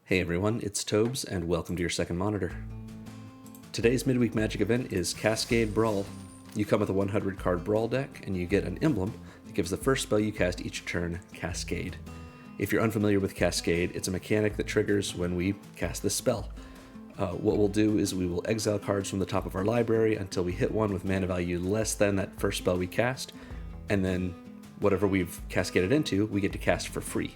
Hey everyone, it's Tobes, and welcome to your second monitor. Today's Midweek Magic event is Cascade Brawl. You come with a 100 card Brawl deck, and you get an emblem that gives the first spell you cast each turn Cascade. If you're unfamiliar with Cascade, it's a mechanic that triggers when we cast this spell. What we'll do is we will exile cards from the top of our library until we hit one with mana value less than that first spell we cast, and then whatever we've cascaded into, we get to cast for free.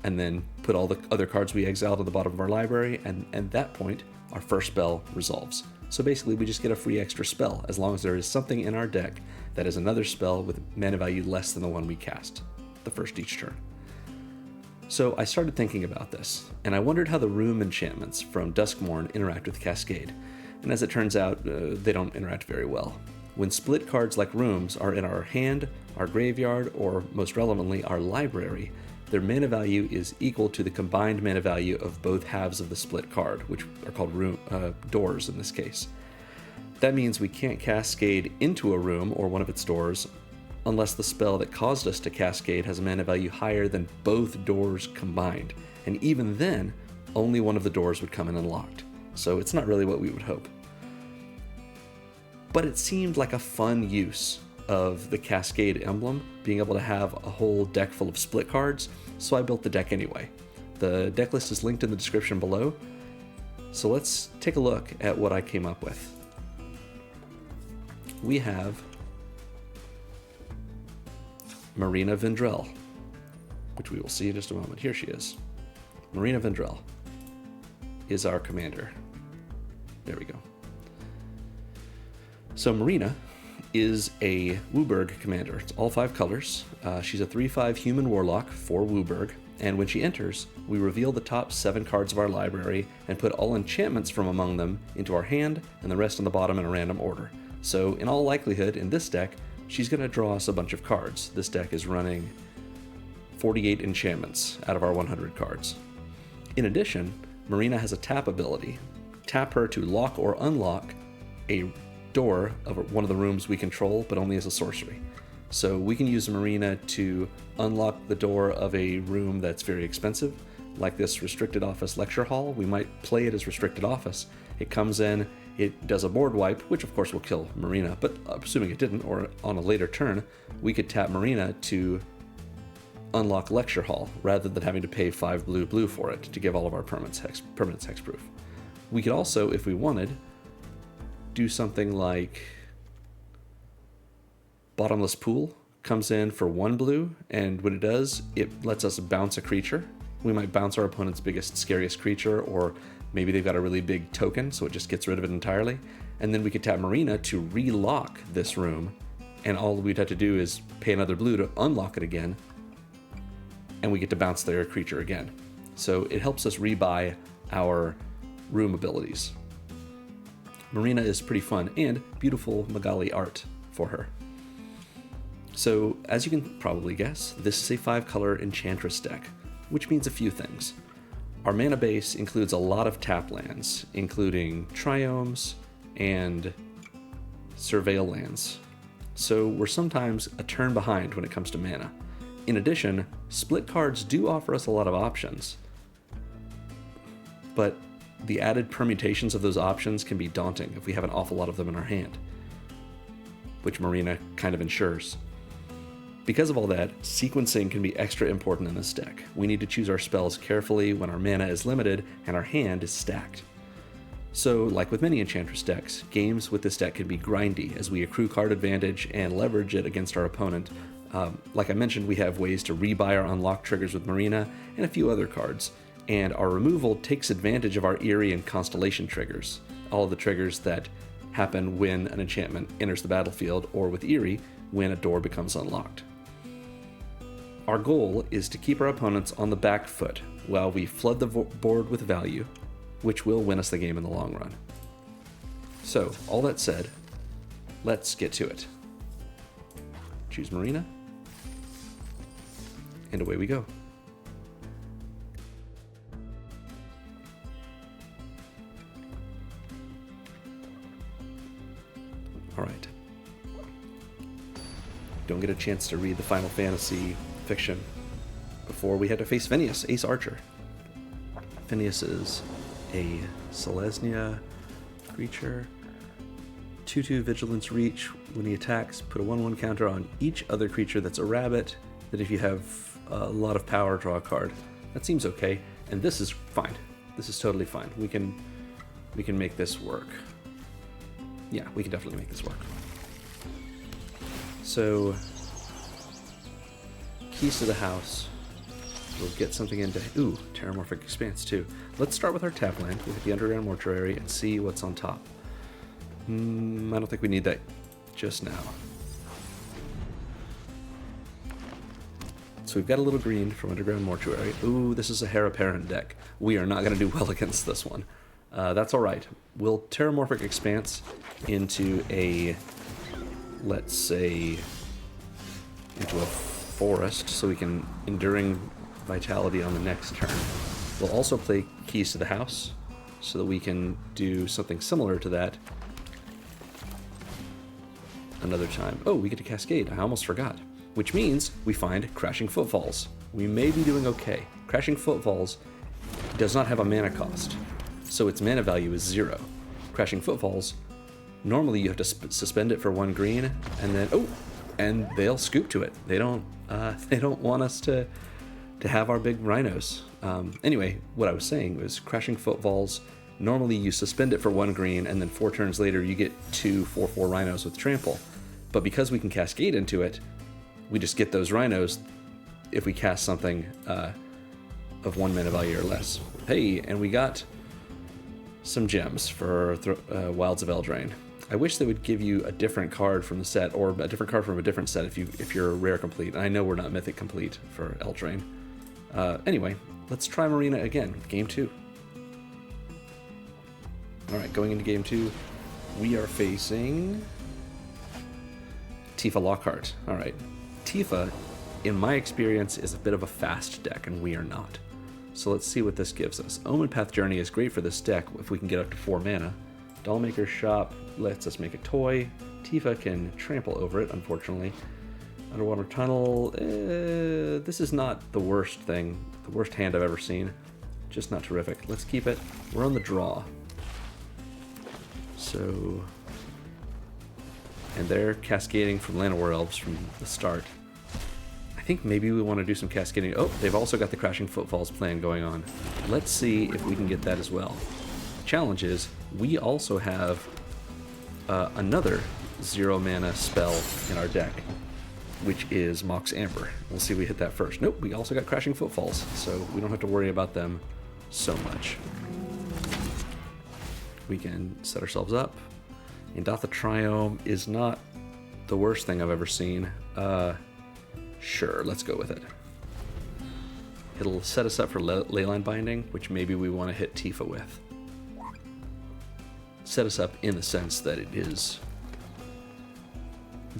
And then put all the other cards we exiled at the bottom of our library, and at that point, our first spell resolves. So basically, we just get a free extra spell, as long as there is something in our deck that is another spell with mana value less than the one we cast, the first each turn. So I started thinking about this, and I wondered how the room enchantments from Duskmourn interact with Cascade, and as it turns out, they don't interact very well. When split cards like rooms are in our hand, our graveyard, or most relevantly, our library, their mana value is equal to the combined mana value of both halves of the split card, which are called doors in this case. That means we can't cascade into a room or one of its doors unless the spell that caused us to cascade has a mana value higher than both doors combined, and even then, only one of the doors would come in unlocked. So it's not really what we would hope. But it seemed like a fun use of the Cascade emblem, being able to have a whole deck full of split cards, so I built the deck anyway. The deck list is linked in the description below, so let's take a look at what I came up with. We have Marina Vendrell, which we will see in just a moment. Here she is. Marina Vendrell is our commander. There we go. So Marina is a WUBRG commander. It's all 5 colors. She's a 3/5 human warlock for WUBRG, and when she enters, we reveal the top 7 cards of our library and put all enchantments from among them into our hand and the rest on the bottom in a random order. So in all likelihood, in this deck, she's going to draw us a bunch of cards. This deck is running 48 enchantments out of our 100 cards. In addition, Marina has a tap ability. Tap her to lock or unlock a door of one of the rooms we control, but only as a sorcery. So we can use Marina to unlock the door of a room that's very expensive, like this restricted office lecture hall. We might play it as restricted office. It comes in, it does a board wipe, which of course will kill Marina, but assuming it didn't, or on a later turn, we could tap Marina to unlock lecture hall, rather than having to pay 5 blue for it to give all of our permanents hexproof. We could also, if we wanted, do something like Bottomless Pool. Comes in for 1 blue, and when it does, it lets us bounce a creature. We might bounce our opponent's biggest, scariest creature, or maybe they've got a really big token, so it just gets rid of it entirely. And then we could tap Marina to relock this room, and all we'd have to do is pay another blue to unlock it again, and we get to bounce their creature again. So it helps us rebuy our room abilities. Marina is pretty fun, and beautiful Magali art for her. So, as you can probably guess, this is a 5-color Enchantress deck, which means a few things. Our mana base includes a lot of tap lands, including Triomes and Surveil lands. So we're sometimes a turn behind when it comes to mana. In addition, split cards do offer us a lot of options, but the added permutations of those options can be daunting if we have an awful lot of them in our hand, which Marina kind of ensures. Because of all that, sequencing can be extra important in this deck. We need to choose our spells carefully when our mana is limited and our hand is stacked. So, like with many Enchantress decks, games with this deck can be grindy as we accrue card advantage and leverage it against our opponent. Like I mentioned, we have ways to rebuy our unlock triggers with Marina and a few other cards, and our removal takes advantage of our Eerie and Constellation triggers, all of the triggers that happen when an enchantment enters the battlefield, or with Eerie, when a door becomes unlocked. Our goal is to keep our opponents on the back foot while we flood the board with value, which will win us the game in the long run. So, all that said, let's get to it. Choose Marina, and away we go. Alright. Don't get a chance to read the Final Fantasy fiction before we had to face Phineas, Ace Archer. Phineas is a Selesnya creature. 2/2 Vigilance Reach. When he attacks, put a 1/1 counter on each other creature that's a rabbit. That if you have a lot of power, draw a card. That seems okay, and this is fine. This is totally fine. We can make this work. Yeah, we can definitely make this work. So, keys to the house. We'll get something into... Ooh, Terramorphic Expanse too. Let's start with our tap land. We'll hit the Underground Mortuary and see what's on top. I don't think we need that just now. So we've got a little green from Underground Mortuary. Ooh, this is a Heir Apparent deck. We are not going to do well against this one. That's alright. We'll Terramorphic Expanse into a... let's say... into a forest, so we can Enduring Vitality on the next turn. We'll also play Keys to the House, so that we can do something similar to that another time. Oh, we get to Cascade. I almost forgot. Which means we find Crashing Footfalls. We may be doing okay. Crashing Footfalls does not have a mana cost, so its mana value is 0. Crashing Footfalls, normally you have to suspend it for 1 green, and then and they'll scoop to it. They don't want us to have our big rhinos. Anyway, what I was saying was Crashing Footfalls. Normally you suspend it for 1 green, and then 4 turns later you get 2 4/4 rhinos with trample. But because we can Cascade into it, we just get those rhinos if we cast something of 1 mana value or less. Hey, and we got some gems for Wilds of Eldraine. I wish they would give you a different card from the set, or a different card from a different set if you're a rare complete. And I know we're not Mythic complete for Eldraine. Anyway, let's try Marina again. Game 2. Alright, going into Game 2, we are facing Tifa Lockhart. Alright. Tifa, in my experience, is a bit of a fast deck, and we are not. So let's see what this gives us. Omen Path Journey is great for this deck if we can get up to 4 mana. Dollmaker's Shop lets us make a toy. Tifa can trample over it, unfortunately. Underwater Tunnel, this is not the worst thing, the worst hand I've ever seen. Just not terrific. Let's keep it. We're on the draw. So... and they're cascading from Llanowar Elves from the start. I think maybe we want to do some cascading. Oh, they've also got the Crashing Footfalls plan going on. Let's see if we can get that as well. Challenge is, we also have another 0 mana spell in our deck, which is Mox Amber. We'll see if we hit that first. Nope, we also got Crashing Footfalls, so we don't have to worry about them so much. We can set ourselves up. Indatha Triome is not the worst thing I've ever seen. Sure, let's go with it. It'll set us up for Leyline Binding, which maybe we want to hit Tifa with. Set us up in the sense that it is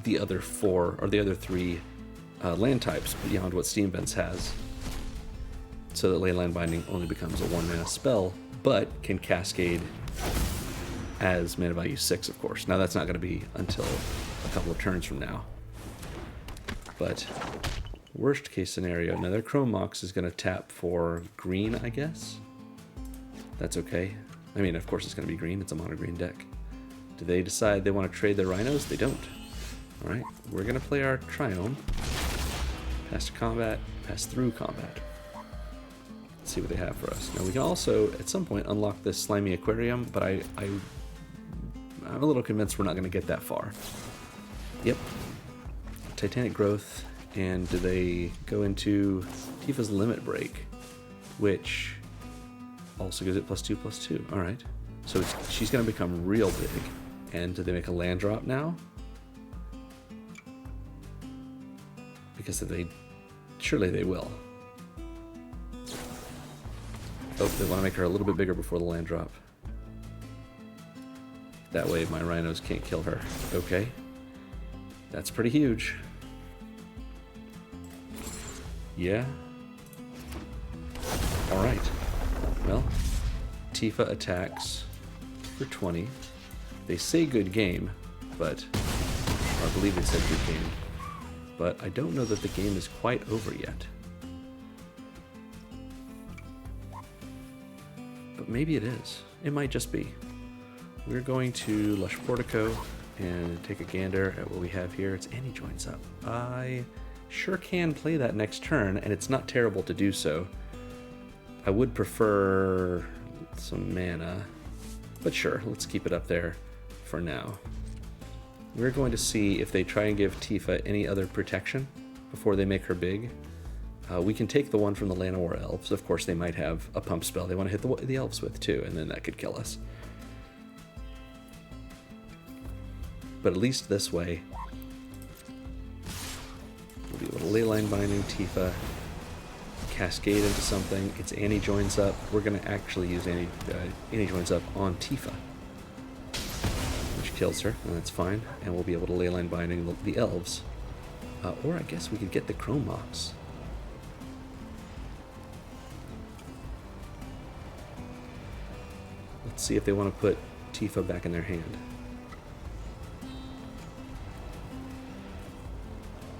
the other 4, or the other 3 land types beyond what Steam Vents has. So that Leyline Binding only becomes a 1 mana spell, but can cascade as mana value 6, of course. Now that's not going to be until a couple of turns from now. But worst case scenario, now their Chrome Mox is going to tap for green, I guess. That's okay. I mean, of course it's going to be green. It's a mono green deck. Do they decide they want to trade their rhinos? They don't. Alright, we're going to play our Triome. Pass to combat, pass through combat. Let's see what they have for us. Now we can also, at some point, unlock this Slimy Aquarium, but I'm a little convinced we're not going to get that far. Yep. Titanic Growth, and do they go into Tifa's Limit Break, which also gives it +2/+2. Alright. So she's going to become real big. And do they make a land drop now? Because surely they will. Oh, they want to make her a little bit bigger before the land drop. That way my rhinos can't kill her. Okay. That's pretty huge. Yeah. Alright. Well, Tifa attacks for 20. They say good game, but... or I believe they said good game. But I don't know that the game is quite over yet. Maybe it is. It might just be. We're going to Lush Portico and take a gander at what we have here. It's Annie joins up. I sure can play that next turn, and it's not terrible to do so. I would prefer some mana, but sure, let's keep it up there for now. We're going to see if they try and give Tifa any other protection before they make her big. We can take the one from the Llanowar Elves. Of course, they might have a pump spell they want to hit the Elves with too, and then that could kill us. But at least this way, we'll be able to Leyline Binding Tifa, Cascade into something. It's Annie joins up. We're going to actually use Annie joins up on Tifa, which kills her, and that's fine. And we'll be able to Leyline Binding the Elves. Or I guess we could get the Chrome Mox. Let's see if they want to put Tifa back in their hand.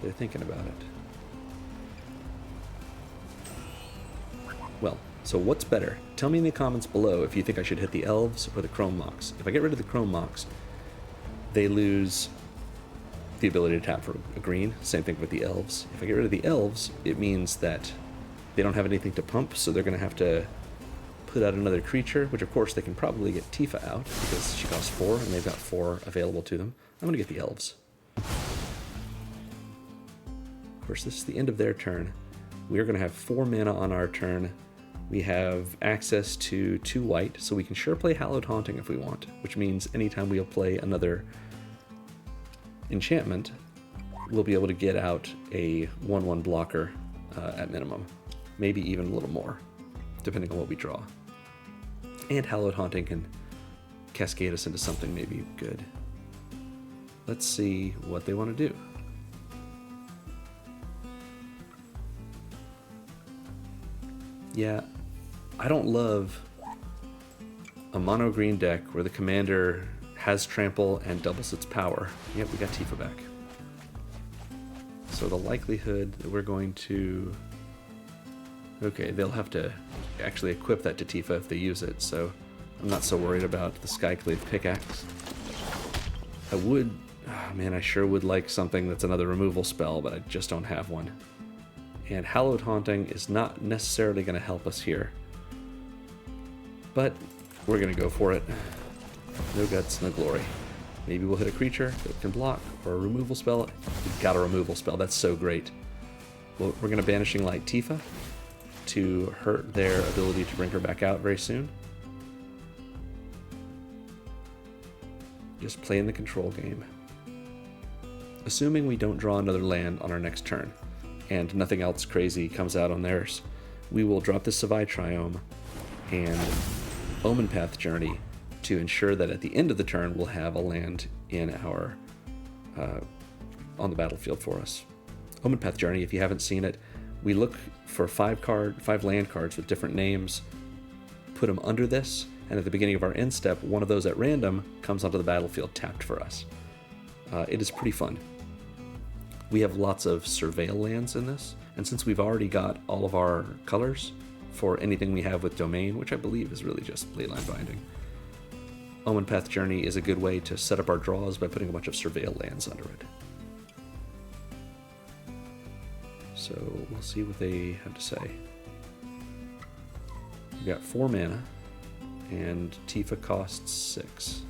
They're thinking about it. Well, so what's better? Tell me in the comments below if you think I should hit the Elves or the Chrome Mox. If I get rid of the Chrome Mox, they lose the ability to tap for a green. Same thing with the Elves. If I get rid of the Elves, it means that they don't have anything to pump, so they're going to have to put out another creature, which of course they can probably get Tifa out because she costs 4 and they've got 4 available to them. I'm going to get the Elves. Of course, this is the end of their turn. We are going to have 4 mana on our turn. We have access to 2 white, so we can sure play Hallowed Haunting if we want, which means anytime we'll play another enchantment, we'll be able to get out a 1/1 blocker at minimum. Maybe even a little more, depending on what we draw. And Hallowed Haunting can cascade us into something maybe good. Let's see what they want to do. Yeah, I don't love a mono green deck where the commander has trample and doubles its power. Yep, we got Tifa back. So the likelihood that we're going to... Okay, they'll have to actually equip that to Tifa if they use it, so I'm not so worried about the Skyclave Pickaxe. I would... Oh man, I sure would like something that's another removal spell, but I just don't have one. And Hallowed Haunting is not necessarily going to help us here. But we're going to go for it. No guts, no glory. Maybe we'll hit a creature that can block, or a removal spell. We've got a removal spell, that's so great. Well, we're going to Banishing Light Tifa to hurt their ability to bring her back out very soon. Just playing the control game. Assuming we don't draw another land on our next turn, and nothing else crazy comes out on theirs, we will drop the Savai Triome and Omen Path Journey to ensure that at the end of the turn we'll have a land in our on the battlefield for us. Omen Path Journey, if you haven't seen it, we look for 5 land cards with different names, put them under this, and at the beginning of our end step, one of those at random comes onto the battlefield tapped for us. It is pretty fun. We have lots of Surveil lands in this, and since we've already got all of our colors for anything we have with Domain, which I believe is really just Leyline Binding, Omen Path Journey is a good way to set up our draws by putting a bunch of Surveil lands under it. So we'll see what they have to say. We've got 4 mana, and Tifa costs 6.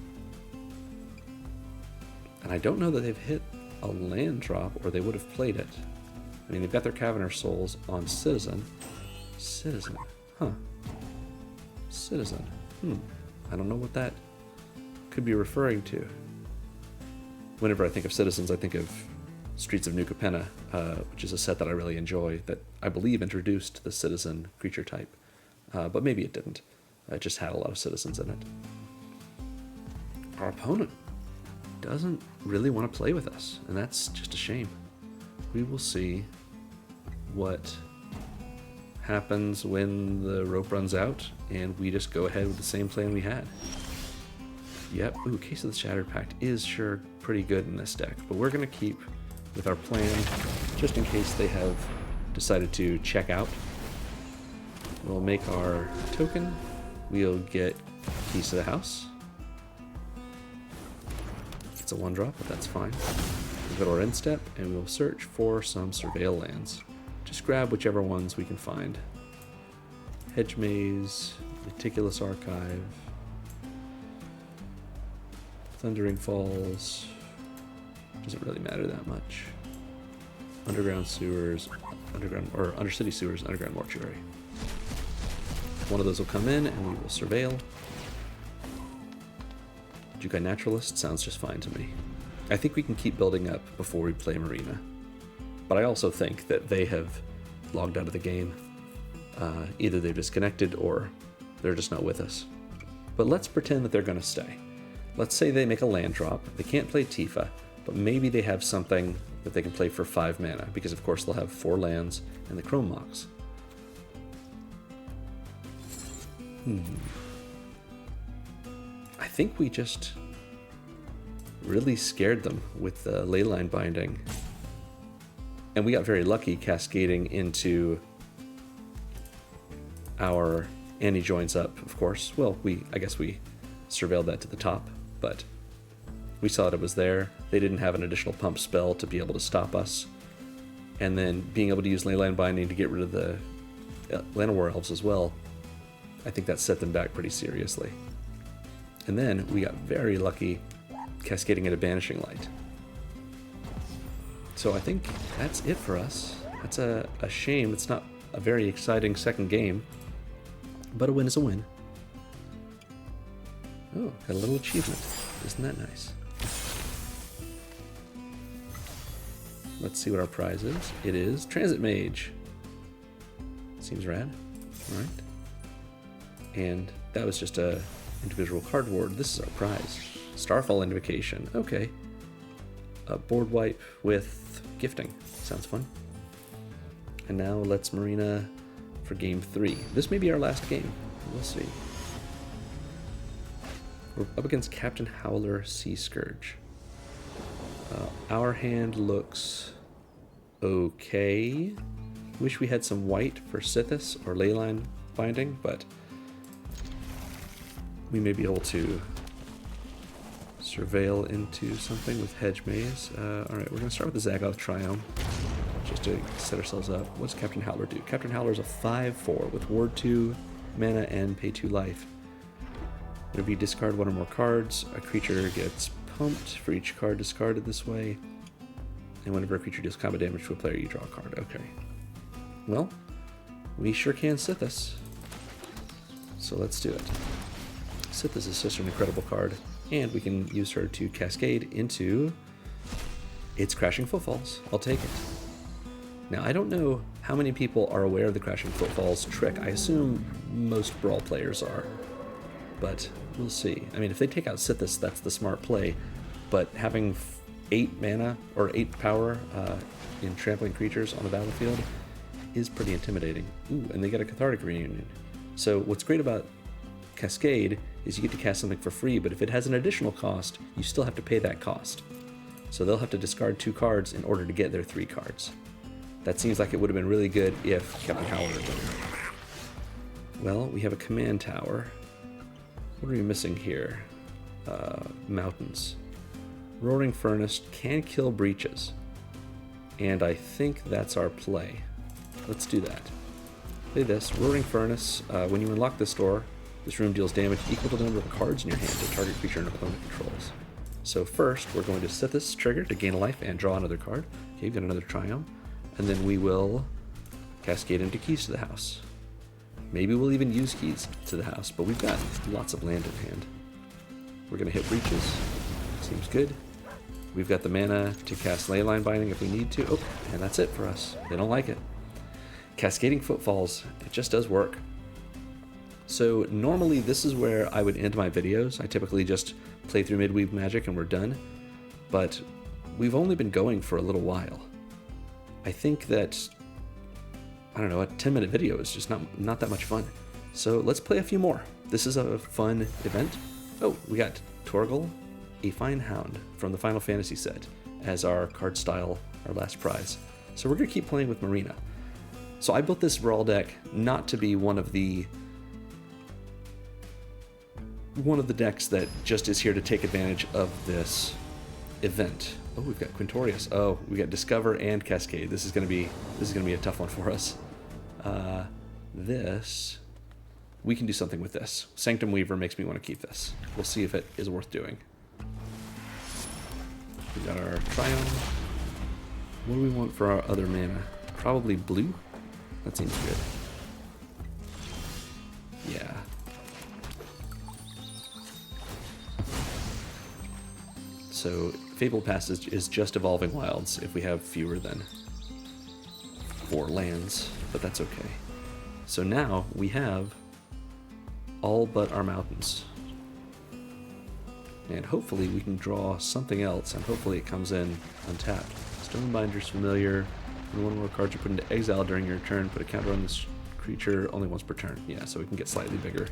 And I don't know that they've hit a land drop, or they would have played it. I mean, they've got their Caverner Souls on Citizen. Citizen, huh. Citizen, I don't know what that could be referring to. Whenever I think of Citizens, I think of Streets of New Capenna, which is a set that I really enjoy, that I believe introduced the Citizen creature type. But maybe it didn't. It just had a lot of Citizens in it. Our opponent doesn't really want to play with us, and that's just a shame. We will see what happens when the rope runs out, and we just go ahead with the same plan we had. Yep, ooh, Case of the Shattered Pact is sure pretty good in this deck, but we're going to keep with our plan just in case they have decided to check out. We'll make our token, we'll get keys to the house. It's a 1-drop, but that's fine. We'll go to our end step, and we'll search for some surveil lands. Just grab whichever ones we can find. Hedge Maze, Meticulous Archive, Thundering Falls, doesn't really matter that much. Underground Sewers, Undercity Sewers, Underground Mortuary. One of those will come in, and we will surveil. Jukai Naturalist sounds just fine to me. I think we can keep building up before we play Marina. But I also think that they have logged out of the game. Either they've disconnected or they're just not with us. But let's pretend that they're going to stay. Let's say they make a land drop. They can't play Tifa, but maybe they have something that they can play for 5 mana, because of course they'll have 4 lands and the Chrome Mox. I think we just really scared them with the Leyline Binding. And we got very lucky cascading into our Annie joins up, of course. Well, I guess we surveilled that to the top, but we saw that it was there. They didn't have an additional pump spell to be able to stop us. And then being able to use Leyline Binding to get rid of the Llanowar Elves as well, I think that set them back pretty seriously. And then we got very lucky cascading into Banishing Light. So I think that's it for us. That's a shame. It's not a very exciting second game, but a win is a win. Oh, got a little achievement. Isn't that nice? Let's see what our prize is. It is Transit Mage. Seems rad. All right. And that was just a individual cardboard. This is our prize. Starfall Invocation. Okay. A board wipe with gifting. Sounds fun. And now let's Marina for game 3. This may be our last game. We'll see. We're up against Captain Howler Sea Scourge. Our hand looks okay. Wish we had some white for Sithis or Leyline Binding, but we may be able to surveil into something with Hedge Maze. Alright, we're going to start with the Zagoth Triome, just to set ourselves up. What's Captain Howler do? Captain Howler is a 5/4 with Ward 2, mana, and pay 2 life. Whenever you discard one or more cards, a creature gets pumped for each card discarded this way. And whenever a creature deals combat damage to a player, you draw a card. Okay. Well, we sure can Sithis. So let's do it. Sithis is such an incredible card, and we can use her to cascade into its Crashing Footfalls. I'll take it. Now, I don't know how many people are aware of the Crashing Footfalls trick. I assume most Brawl players are, but we'll see. I mean, if they take out Sithis, that's the smart play, but having 8 mana or 8 power in trampling creatures on the battlefield is pretty intimidating. Ooh, and they get a Cathartic Reunion. So what's great about Cascade is you get to cast something for free, but if it has an additional cost, you still have to pay that cost. So they'll have to discard 2 cards in order to get their 3 cards. That seems like it would have been really good if Captain Howler did. Well, we have a command tower. What are we missing here? Mountains. Roaring Furnace can kill breaches. And I think that's our play. Let's do that. Play this. Roaring Furnace. When you unlock this door, this room deals damage equal to the number of cards in your hand to target creature and opponent controls. So first, we're going to set this trigger to gain a life and draw another card. Okay, we've got another Triumph. And then we will cascade into Keys to the House. Maybe we'll even use Keys to the House, but we've got lots of land in hand. We're going to hit Breaches. Seems good. We've got the mana to cast Leyline Binding if we need to. Oh, and that's it for us. They don't like it. Cascading Footfalls, it just does work. So normally this is where I would end my videos. I typically just play through Midweek Magic and we're done. But we've only been going for a little while. I think that, I don't know, a 10-minute video is just not that much fun. So let's play a few more. This is a fun event. Oh, we got Torgal, a Fine Hound from the Final Fantasy set as our card style, our last prize. So we're going to keep playing with Marina. So I built this Brawl deck not to be one of the one of the decks that just is here to take advantage of this event. Oh, we've got Quintorius. Oh, we got Discover and Cascade. This is gonna be a tough one for us. This we can do something with this. Sanctum Weaver makes me want to keep this. We'll see if it is worth doing. We got our Triumph. What do we want for our other mana? Probably blue? That seems good. Yeah. So Fable Passage is just Evolving Wilds if we have fewer than 4 lands, but that's okay. So now we have all but our mountains. And hopefully we can draw something else, and hopefully it comes in untapped. Stonebinder's familiar. When one more card you put into exile during your turn, put a counter on this creature only once per turn. Yeah, so we can get slightly bigger.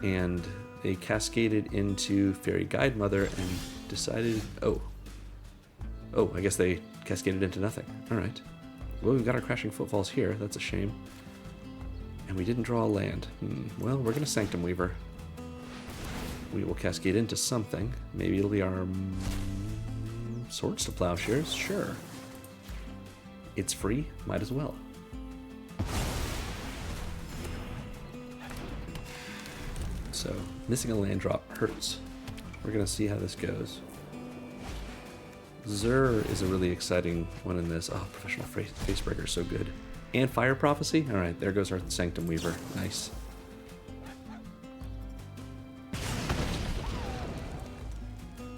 And they cascaded into Fairy Guide Mother and decided... Oh, I guess they cascaded into nothing. Alright. Well, we've got our Crashing Footfalls here. That's a shame. And we didn't draw a land. Well, we're going to Sanctum Weaver. We will cascade into something. Maybe it'll be our Swords to Plowshares. Sure. It's free. Might as well. So, missing a land drop hurts. We're going to see how this goes. Zur is a really exciting one in this. Oh, Professional Facebreaker is so good. And Fire Prophecy? Alright, there goes our Sanctum Weaver. Nice.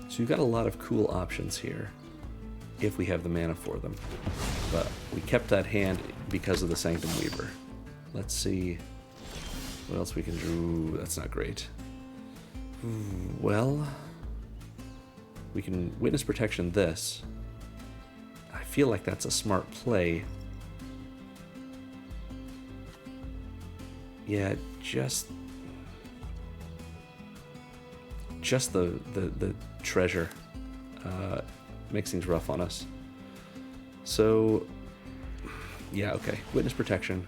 So we've got a lot of cool options here, if we have the mana for them. But we kept that hand because of the Sanctum Weaver. Let's see what else we can do. That's not great. Well, we can Witness Protection this. I feel like that's a smart play. Yeah, just the treasure makes things rough on us. So, yeah, okay. Witness Protection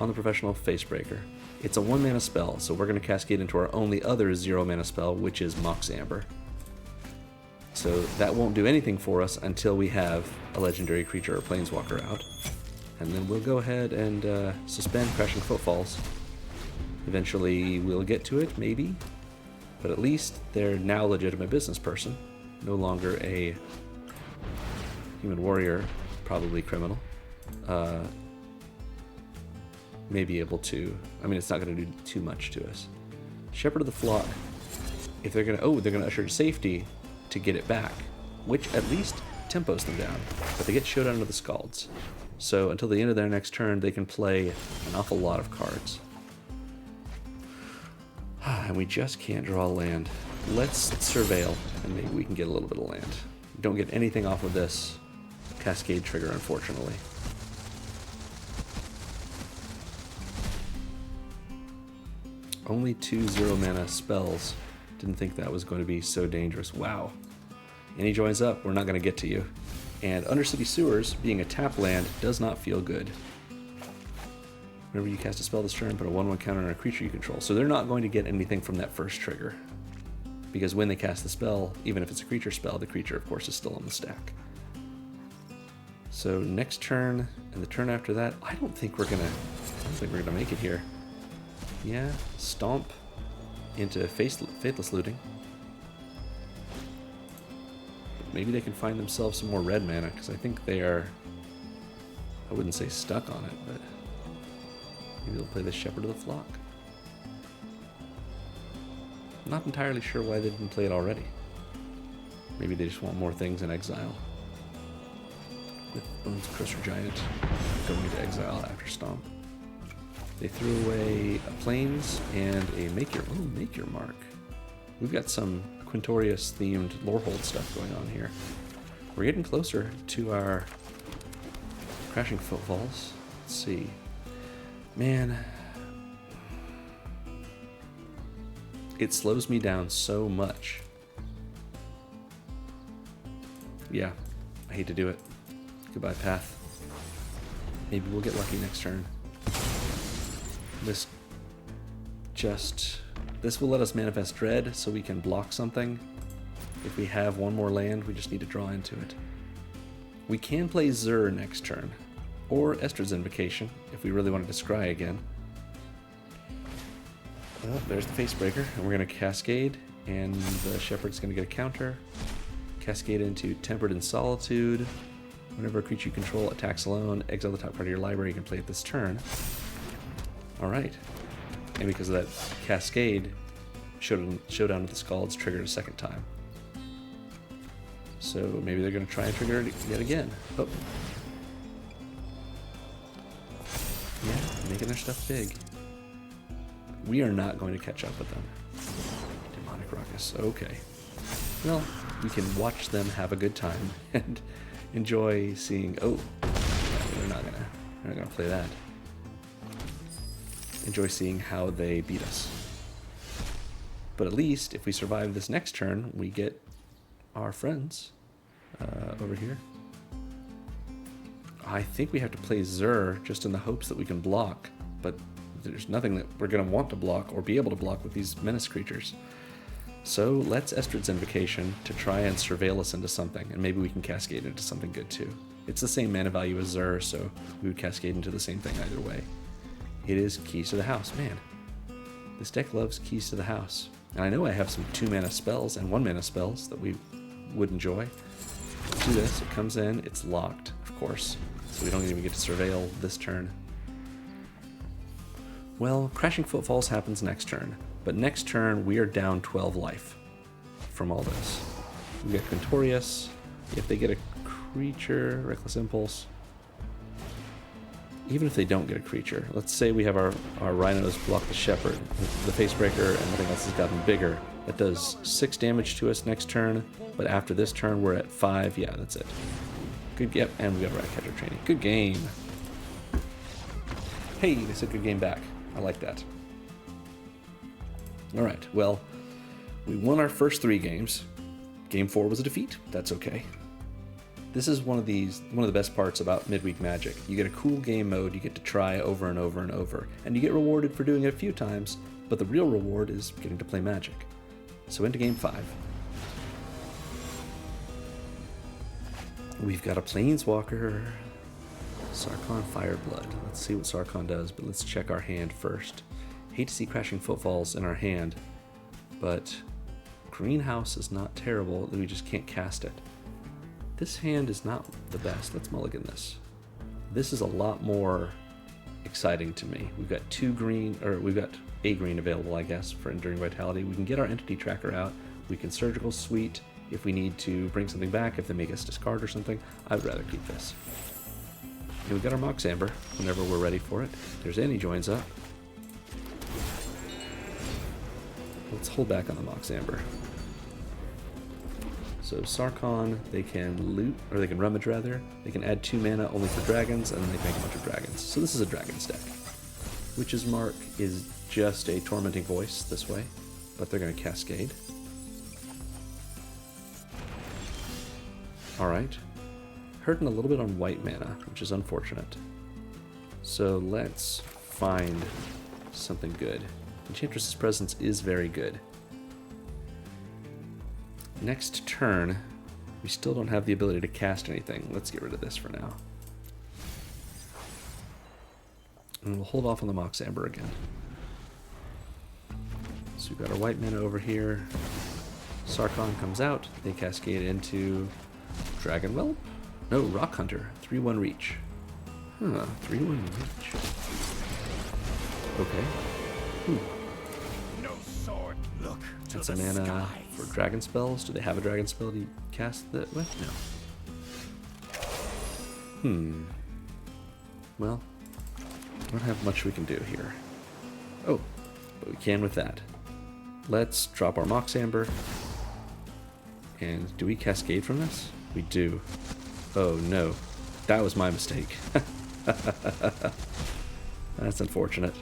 on the Professional Facebreaker. It's a 1-mana spell, so we're going to cascade into our only other 0-mana spell, which is Mox Amber. So that won't do anything for us until we have a legendary creature or planeswalker out. And then we'll go ahead and suspend Crashing Footfalls. Eventually we'll get to it, maybe. But at least they're now a legitimate business person. No longer a human warrior, probably criminal. May be able to... I mean, it's not going to do too much to us. Shepherd of the Flock. If they're going to... Oh, they're going to usher to safety to get it back. Which at least tempos them down. But they get Showdown of the Scalds. So until the end of their next turn, they can play an awful lot of cards. And we just can't draw a land. Let's Surveil, and maybe we can get a little bit of land. Don't get anything off of this Cascade trigger, unfortunately. Only 2 0-mana spells. Didn't think that was going to be so dangerous. Wow. And he joins up. We're not going to get to you. And Undercity Sewers, being a tap land, does not feel good. Whenever you cast a spell this turn, put a 1/1 counter on a creature you control. So they're not going to get anything from that first trigger. Because when they cast the spell, even if it's a creature spell, the creature, of course, is still on the stack. So next turn, and the turn after that, I don't think we're gonna make it here. Yeah, Stomp into Faithless Looting. Maybe they can find themselves some more red mana, because I think they are, I wouldn't say stuck on it, but maybe they'll play the Shepherd of the Flock. I'm not entirely sure why they didn't play it already. Maybe they just want more things in exile. With Bones Crusher Giant going into exile after Stomp. They threw away a Plains and a Make Your Mark. We've got some Quintorius themed Lorehold stuff going on here. We're getting closer to our Crashing Footfalls. Let's see. Man, it slows me down so much. Yeah, I hate to do it. Goodbye, Path. Maybe we'll get lucky next turn. This just This will let us manifest Dread so we can block something. If we have one more land, we just need to draw into it. We can play Zur next turn, or Estrid's Invocation, if we really wanted to scry again. Oh, there's the Facebreaker, and we're going to Cascade, and the Shepherd's going to get a counter. Cascade into Tempered in Solitude. Whenever a creature you control attacks alone, exile the top card of your library, you can play it this turn. Alright. And because of that Cascade, Showdown with the Scalds triggered a second time. So maybe they're going to try and trigger it yet again. Oh. Yeah, making their stuff big. We are not going to catch up with them. Demonic Ruckus. Okay. Well, we can watch them have a good time and enjoy seeing... Oh, they're not gonna play that. Enjoy seeing how they beat us. But at least, if we survive this next turn, we get our friends over here. I think we have to play Zur just in the hopes that we can block, but there's nothing that we're going to want to block or be able to block with these menace creatures. So let's Estrid's Invocation to try and surveil us into something, and maybe we can cascade into something good too. It's the same mana value as Zur, so we would cascade into the same thing either way. It is Keys to the House. Man, this deck loves Keys to the House. And I know I have some 2-mana spells and 1-mana spells that we would enjoy. Let's do this. It comes in. It's locked, of course, so we don't even get to surveil this turn. Well, Crashing Footfalls happens next turn, but next turn we are down 12 life from all this. We get Quintorius. If they get a creature, Reckless Impulse. Even if they don't get a creature, let's say we have our rhinos block the Shepherd, the Facebreaker, and nothing else has gotten bigger. That does 6 damage to us next turn, but after this turn we're at 5. Yeah, that's it. Good, yep, and we got Ratcatcher Training. Good game. Hey, they said good game back. I like that. Alright, well, we won our first 3 games. Game 4 was a defeat. That's okay. This is one of the best parts about Midweek Magic. You get a cool game mode you get to try over and over and over, and you get rewarded for doing it a few times, but the real reward is getting to play Magic. So into Game 5. We've got a Planeswalker, Sarkhan Fireblood. Let's see what Sarkhan does, but let's check our hand first. Hate to see Crashing Footfalls in our hand, but Greenhouse is not terrible, we just can't cast it. This hand is not the best. Let's mulligan this. This is a lot more exciting to me. We've got 2 green, or we've got a green available, I guess, for Enduring Vitality. We can get our Entity Tracker out. We can Surgical Suite if we need to bring something back, if they make us discard or something. I would rather keep this. And we've got our Mox Amber whenever we're ready for it. There's Annie joins up. Let's hold back on the Mox Amber. So Sarkhan, they can loot, or they can rummage rather. They can add 2 mana only for dragons, and then they make a bunch of dragons. So this is a dragons deck. Witch's Mark is just a Tormenting Voice this way, but they're going to Cascade. Alright. Hurting a little bit on white mana, which is unfortunate. So let's find something good. Enchantress's Presence is very good. Next turn, we still don't have the ability to cast anything. Let's get rid of this for now. And we'll hold off on the Mox Amber again. So we've got our white mana over here. Sarkhan comes out. They cascade into Dragon Whelp? No, Rock Hunter. 3/1 reach. Huh, 3/1 reach. Okay. No sword. Look. That's a mana for dragon spells. Do they have a dragon spell to cast that with? No. Well, I don't have much we can do here. Oh, but we can with that. Let's drop our Mox Amber. And do we cascade from this? We do. Oh no, that was my mistake. That's unfortunate.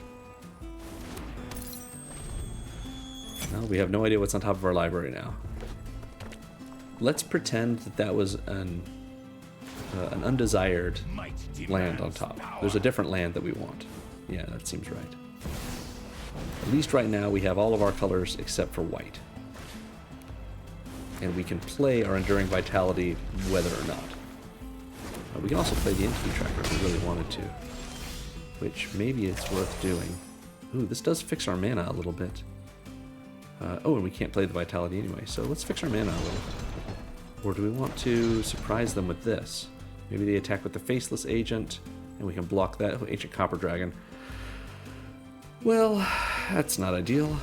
Well, we have no idea what's on top of our library now. Let's pretend that that was an undesired land on top. There's a different land that we want. Yeah, that seems right. At least right now we have all of our colors except for white. And we can play our Enduring Vitality whether or not. We can also play the Entity Tracker if we really wanted to. Which maybe it's worth doing. Ooh, this does fix our mana a little bit. Oh, and we can't play the Vitality anyway, so let's fix our mana a little. Or do we want to surprise them with this? Maybe they attack with the Faceless Agent, and we can block that. Oh, Ancient Copper Dragon. Well, that's not ideal.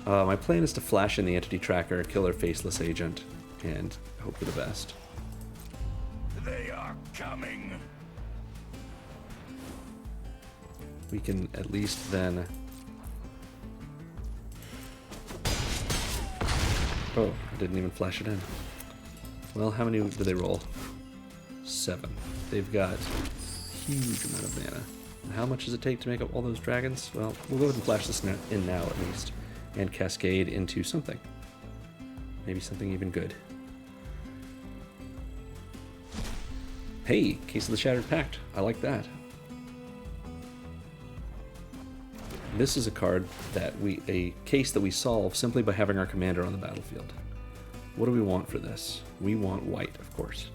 My plan is to flash in the Entity Tracker, kill their Faceless Agent, and hope for the best. They are coming. We can at least then... Oh, I didn't even flash it in. Well, how many did they roll? 7. They've got a huge amount of mana. And how much does it take to make up all those dragons? Well, we'll go ahead and flash this in now at least. And cascade into something. Maybe something even good. Hey, Case of the Shattered Pact. I like that. This is a card that a case that we solve simply by having our commander on the battlefield. What do we want for this? We want white, of course.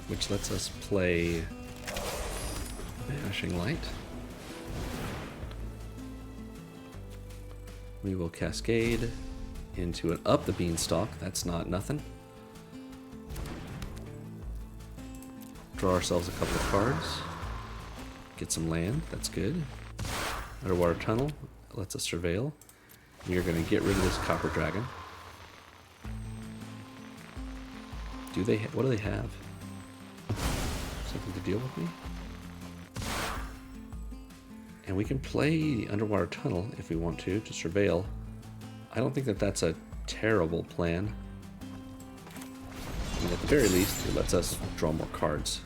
Which lets us play Vanishing Light. We will cascade into an up the beanstalk. That's not nothing. Draw ourselves a couple of cards. Get some land. That's good. Underwater Tunnel lets us surveil. We are going to get rid of this Copper Dragon. What do they have? Something to deal with me? And we can play the Underwater Tunnel if we want to surveil. I don't think that that's a terrible plan. I mean, at the very least, it lets us draw more cards.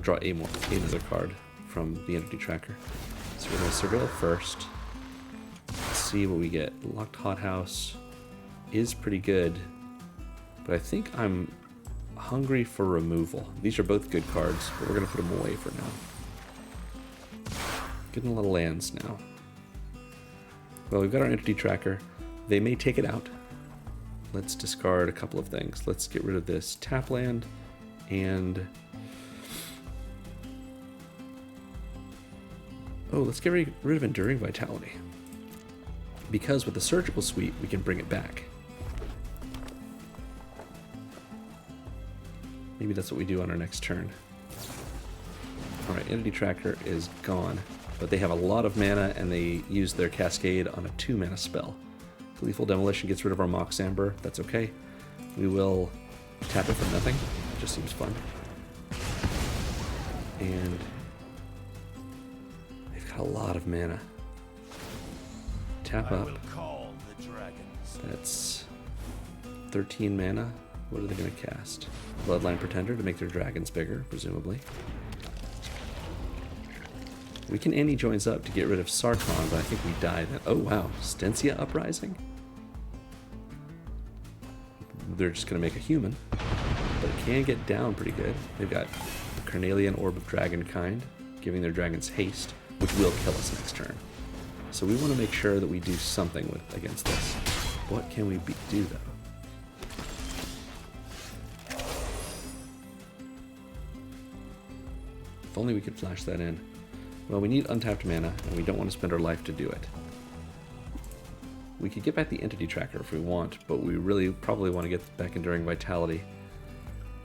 Draw another card from the Entity Tracker. So we're going to surveil first. Let's see what we get. Locked Hothouse is pretty good, but I think I'm hungry for removal. These are both good cards, but we're going to put them away for now. Getting a lot of lands now. Well, we've got our Entity Tracker. They may take it out. Let's discard a couple of things. Let's get rid of this tap land and... Oh, let's get rid of Enduring Vitality. Because with the Surgical Suite, we can bring it back. Maybe that's what we do on our next turn. Alright, Entity Tracker is gone. But they have a lot of mana, and they use their Cascade on a 2-mana spell. Lethal Demolition gets rid of our Mox Amber. That's okay. We will tap it for nothing. It just seems fun. And they've got a lot of mana. Tap up. That's 13 mana. What are they going to cast? Bloodline Pretender to make their dragons bigger, presumably. We can Annie Joins Up to get rid of Sarkhan, but I think we die then. Oh wow, Stensia Uprising? They're just going to make a human, but it can get down pretty good. They've got the Carnelian Orb of Dragonkind, giving their dragons haste, which will kill us next turn. So we want to make sure that we do something against this. What can we do though? If only we could flash that in. Well, we need untapped mana, and we don't want to spend our life to do it. We could get back the Entity Tracker if we want, but we really probably want to get back Enduring Vitality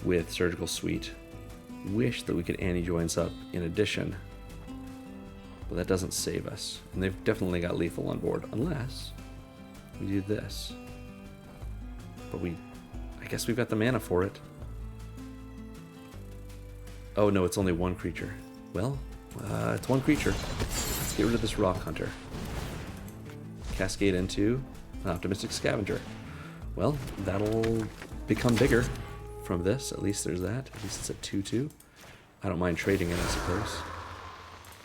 with Surgical Suite. Wish that we could Annie Joins Up in addition, but that doesn't save us. And they've definitely got lethal on board, unless we do this. But I guess we've got the mana for it. Oh no, it's only one creature. Well, it's one creature. Let's get rid of this Rock Hunter. Cascade into an Optimistic Scavenger. Well, that'll become bigger from this. At least there's that. At least it's a 2/2. I don't mind trading it, I suppose.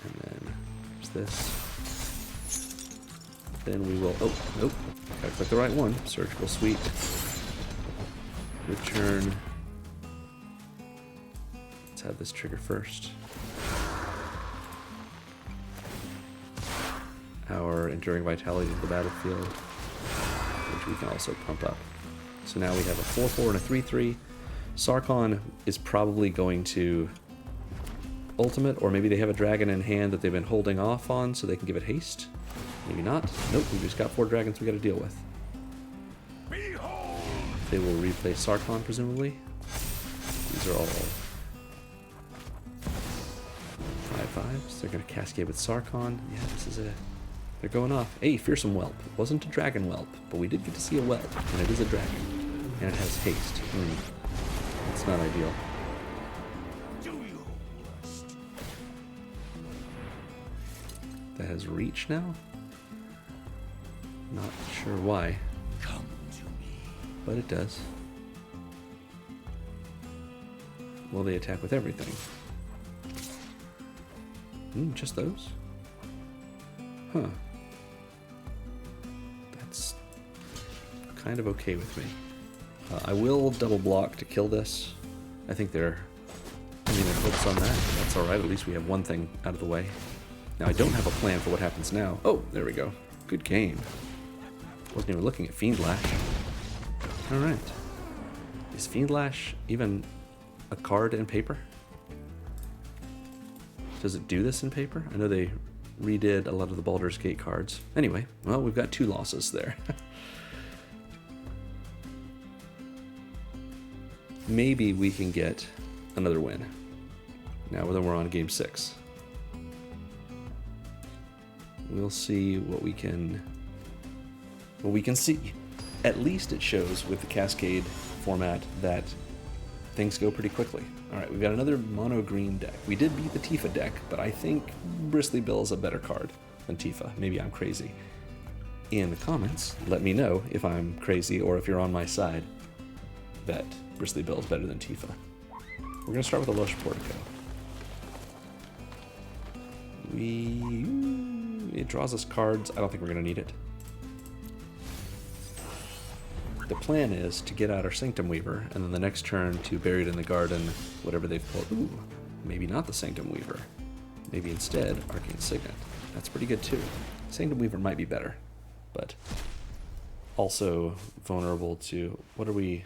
And then there's this. Then we will... Oh, nope. Gotta click the right one. Surgical Suite. Return Let's have this trigger first. Our Enduring Vitality to the battlefield, which we can also pump up. So now we have a 4-4 and a 3-3. Sarkhan is probably going to ultimate, or maybe they have a dragon in hand that they've been holding off on so they can give it haste. Maybe not. Nope, we just got 4 dragons we got to deal with. Behold! They will replay Sarkhan, presumably. These are all 5/5s. They're going to cascade with Sarkhan. Yeah, this is a... They're going off. Hey, Fearsome Whelp. It wasn't a dragon whelp, but we did get to see a whelp, and it is a dragon. And it has haste. It's not ideal. Do you lust? That has reach now? Not sure why, Come to me. but it does. Will they attack with everything? Just those? Huh. That's kind of okay with me. I will double block to kill this. I think they're focused on that. That's alright, at least we have one thing out of the way. Now I don't have a plan for what happens now. Oh, there we go. Good game. Wasn't even looking at Fiend Lash. Alright. Is Fiend Lash even a card in paper? Does it do this in paper? I know they redid a lot of the Baldur's Gate cards. Anyway, well, we've got 2 losses there. Maybe we can get another win. Now then we're on game 6. We'll see what we can see. At least it shows with the Cascade format that things go pretty quickly. Alright, we've got another mono green deck. We did beat the Tifa deck, but I think Bristly Bill is a better card than Tifa. Maybe I'm crazy. In the comments, let me know if I'm crazy or if you're on my side that Bristly Bill is better than Tifa. We're going to start with a Lush Portico. It draws us cards. I don't think we're going to need it. The plan is to get out our Sanctum Weaver, and then the next turn to Buried in the Garden, whatever they've pulled. Ooh, maybe not the Sanctum Weaver. Maybe instead Arcane Signet. That's pretty good too. Sanctum Weaver might be better, but also vulnerable to... What are we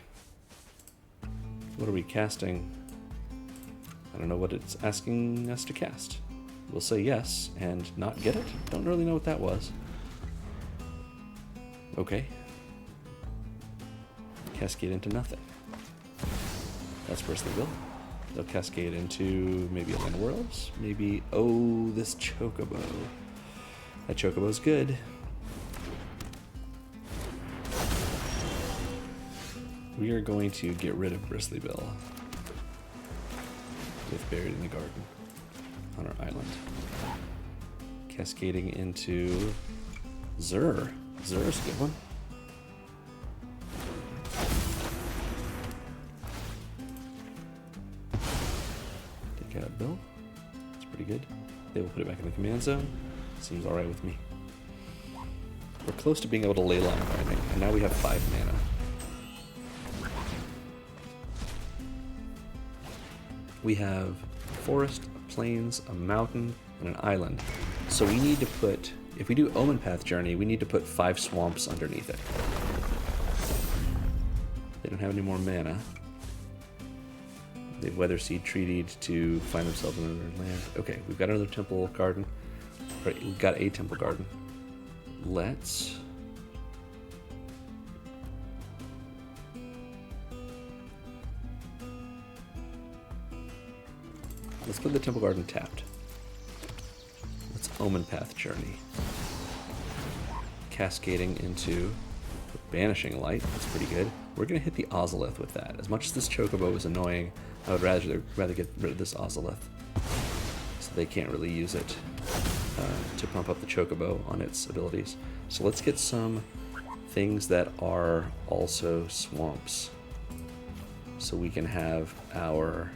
casting? I don't know what it's asking us to cast. We'll say yes and not get it. Don't really know what that was. Okay. Cascade into nothing. That's Bristly Bill. They'll cascade into maybe a Land Worlds. Maybe, oh, this Chocobo. That Chocobo's good. We are going to get rid of Bristly Bill with Buried in the Garden on our island. Cascading into Zur. Zur's a good one. Take out Bill. That's pretty good. They will put it back in the command zone. Seems alright with me. We're close to being able to Leyline Binding, and now we have 5 mana. We have forest, a plains, a mountain, and an island. So we need to put, if we do Omen Path Journey, we need to put 5 swamps underneath it. They don't have any more mana. They've Weatherseed treated to find themselves in another land. Okay, we've got another temple garden. Right, we've got a temple garden. Let's... Let's put the temple garden tapped. Let's Omen Path Journey. Cascading into Banishing Light. That's pretty good. We're going to hit the Ozolith with that. As much as this Chocobo is annoying, I would rather get rid of this Ozolith. So they can't really use it to pump up the Chocobo on its abilities. So let's get some things that are also swamps. So we can have our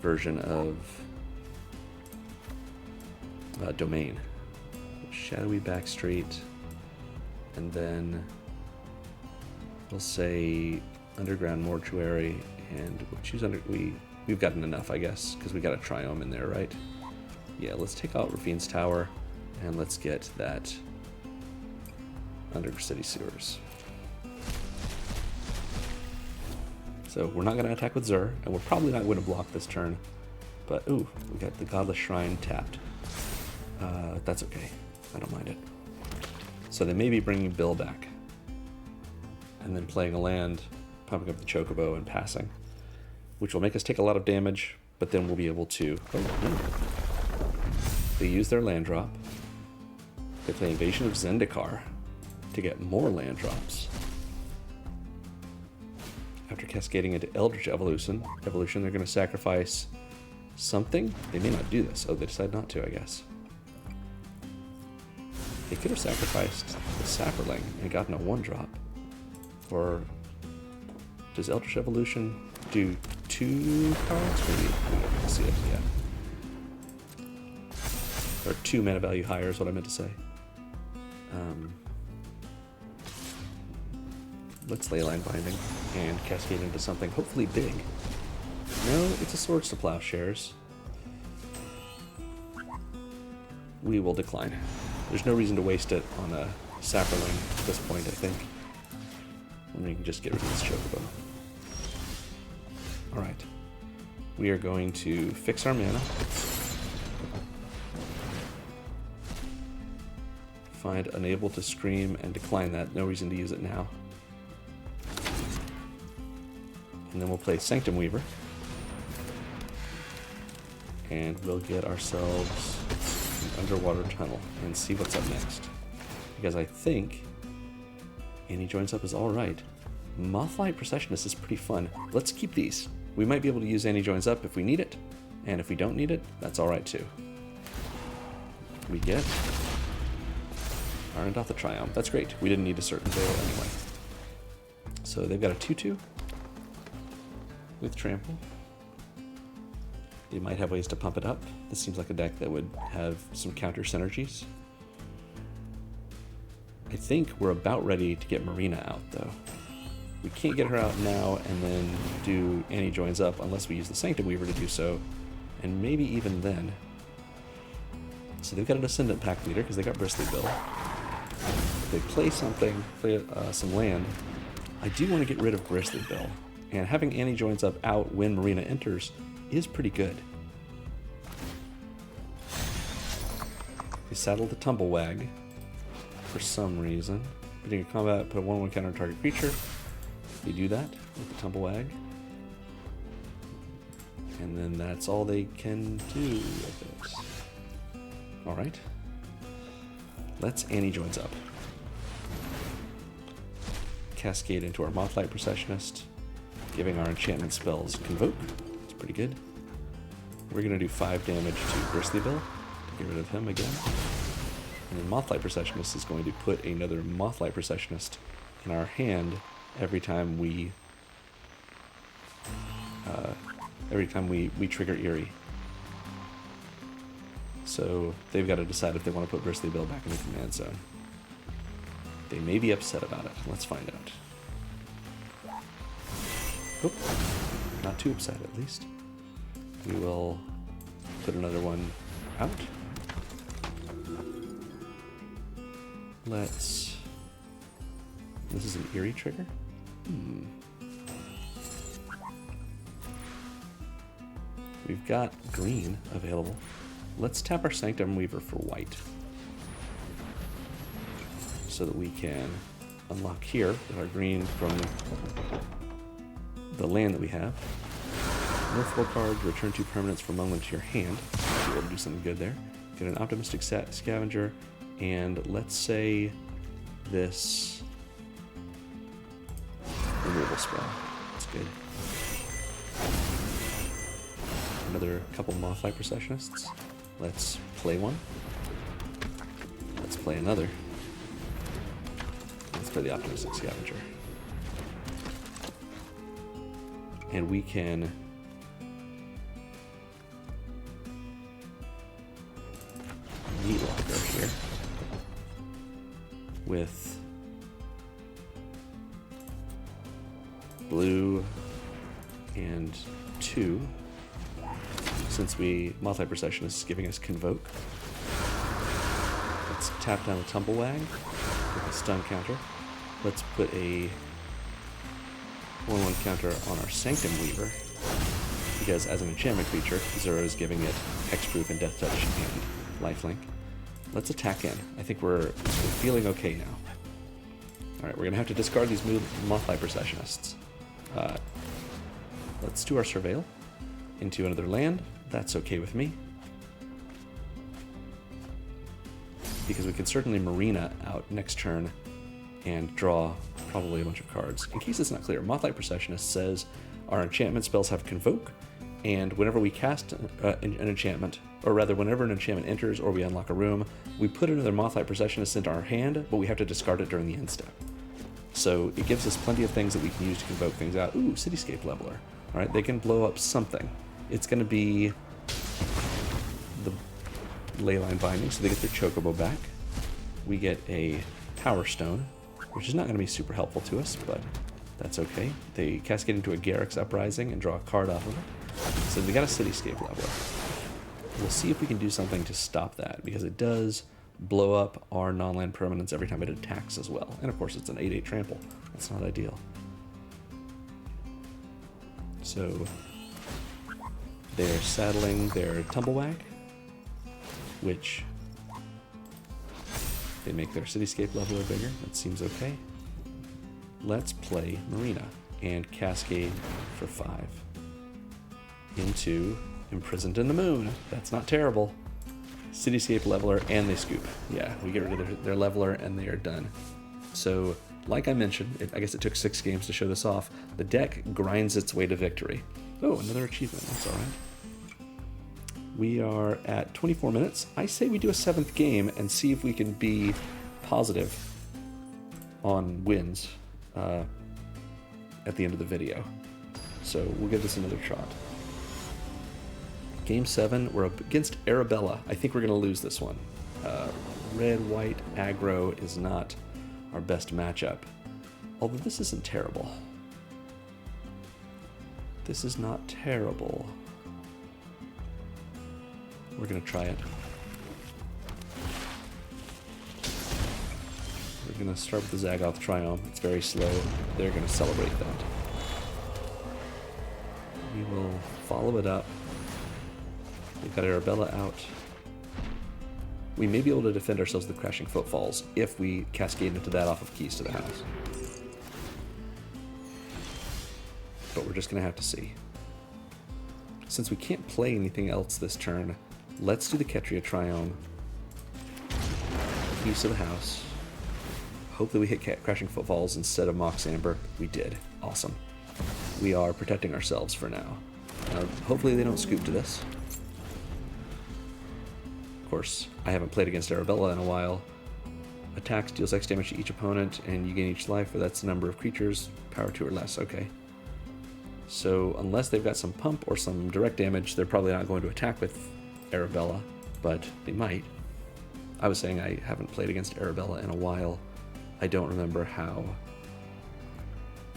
version of Domain. Shadowy Backstreet, and then we'll say underground mortuary, and we'll choose we've gotten enough, I guess, because we got a triome in there, right? Yeah, let's take out Rafine's tower, and let's get that under city sewers. So we're not going to attack with Zur, and we're probably not going to block this turn. But, ooh, we got the Godless Shrine tapped. That's okay. I don't mind it. So they may be bringing Bill back. And then playing a land, pumping up the Chocobo and passing. Which will make us take a lot of damage, but then we'll be able to... Oh, no. They use their land drop. They play Invasion of Zendikar to get more land drops. After cascading into Eldritch Evolution, they're going to sacrifice something. They may not do this. Oh, they decide not to, I guess. They could have sacrificed the Sapperling and gotten a 1-drop. Or does Eldritch Evolution do 2 cards? Maybe. We'll see it, yeah. Or 2 mana value higher is what I meant to say. Let's Leyline Binding and cascade into something hopefully big. No, it's a Swords to Plowshares. We will decline. There's no reason to waste it on a Sapperling at this point, I think. And we can just get rid of this Chocobo. Alright. We are going to fix our mana. Find Unable to Scream and decline that. No reason to use it now. And then we'll play Sanctum Weaver. And we'll get ourselves an underwater tunnel and see what's up next. Because I think Annie Joins Up is alright. Mothlight Processionist is pretty fun. Let's keep these. We might be able to use Annie Joins Up if we need it. And if we don't need it, that's alright too. We get Arandatha Triumph. That's great. We didn't need a certain veil anyway. So they've got a 2/2 with Trample. They might have ways to pump it up. This seems like a deck that would have some counter synergies. I think we're about ready to get Marina out, though. We can't get her out now and then do Annie Joins Up unless we use the Sanctum Weaver to do so, and maybe even then. So they've got an Ascendant Pack Leader because they got Bristly Bill. If they play something, play some land, I do want to get rid of Bristly Bill. And having Annie Joins Up out when Marina enters is pretty good. We saddle the Tumblewag for some reason. Beginning of combat, put a 1/1 counter on target creature. We do that with the Tumblewag. And then that's all they can do with it. Alright. Let's Annie Joins Up. Cascade into our Mothlight Processionist, giving our enchantment spells Convoke. It's pretty good. We're going to do 5 damage to Bristly Bill to get rid of him again. And then Mothlight Processionist is going to put another Mothlight Processionist in our hand every time we trigger Eerie. So they've got to decide if they want to put Bristly Bill back in the command zone. They may be upset about it. Let's find out. Oop. Not too upset, at least. We will put another one out. Let's... This is an Eerie trigger? We've got green available. Let's tap our Sanctum Weaver for white, so that we can unlock here with our green from the land that we have. No 4 cards, return 2 permanents from moment to your hand. Be able to do something good there. Get an Optimistic Scavenger, and let's say this removal spell. That's good. Another couple Mothlight Processionists. Let's play one. Let's play another. Let's play the Optimistic Scavenger. And we can meat locker here with blue since Multi-Processionist is giving us Convoke. Let's tap down the Tumblewag with a stun counter. Let's put a 1/1 counter on our Sanctum Weaver, because as an enchantment creature, Zero is giving it Hexproof and Death Touch and Lifelink. Let's attack in. I think we're feeling okay now. Alright, we're going to have to discard these Multi-Processionists. Let's do our Surveil into another land. That's okay with me, because we can certainly Marina out next turn and draw probably a bunch of cards. In case it's not clear, Multi-Processionist says our enchantment spells have Convoke, and whenever we cast an enchantment, or rather whenever an enchantment enters or we unlock a room, we put another Multi-Processionist into our hand, but we have to discard it during the end step. So it gives us plenty of things that we can use to convoke things out. Ooh, Cityscape Leveler. Alright, they can blow up something. It's going to be the Leyline Binding, so they get their Chocobo back. We get a Power Stone, which is not going to be super helpful to us, but that's okay. They cascade into a Garruk's Uprising and draw a card off of it. So we got a Cityscape Leveler. We'll see if we can do something to stop that, because it does blow up our non-land permanents every time it attacks as well. And of course it's an 8/8 trample. That's not ideal. So they're saddling their Tumblewag, which they make their Cityscape Leveler bigger. That seems okay. Let's play Marina and Cascade for 5 into Imprisoned in the Moon. That's not terrible. Cityscape Leveler, and they scoop. Yeah, we get rid of their Leveler and they are done. So, like I mentioned, I guess it took 6 games to show this off. The deck grinds its way to victory. Oh, another achievement. That's alright. We are at 24 minutes. I say we do a 7th game and see if we can be positive on wins at the end of the video. So we'll give this another shot. Game 7, we're up against Arabella. I think we're going to lose this one. Red-white aggro is not our best matchup. Although this isn't terrible. This is not terrible. We're going to try it. We're going to start with the Zagoth Triumph. It's very slow. They're going to celebrate that. We will follow it up. We've got Arabella out. We may be able to defend ourselves with the Crashing Footfalls if we cascade into that off of Keys to the House. But we're just going to have to see. Since we can't play anything else this turn, let's do the Ketria Triome. Keys to the House. Hopefully we hit Crashing Footfalls instead of Mox Amber. We did. Awesome. We are protecting ourselves for now. Hopefully they don't scoop to this. Of course, I haven't played against Arabella in a while. Attacks deals X damage to each opponent, and you gain each life, but that's the number of creatures, power 2 or less. Okay. So unless they've got some pump or some direct damage, they're probably not going to attack with Arabella, but they might. I was saying I haven't played against Arabella in a while. I don't remember how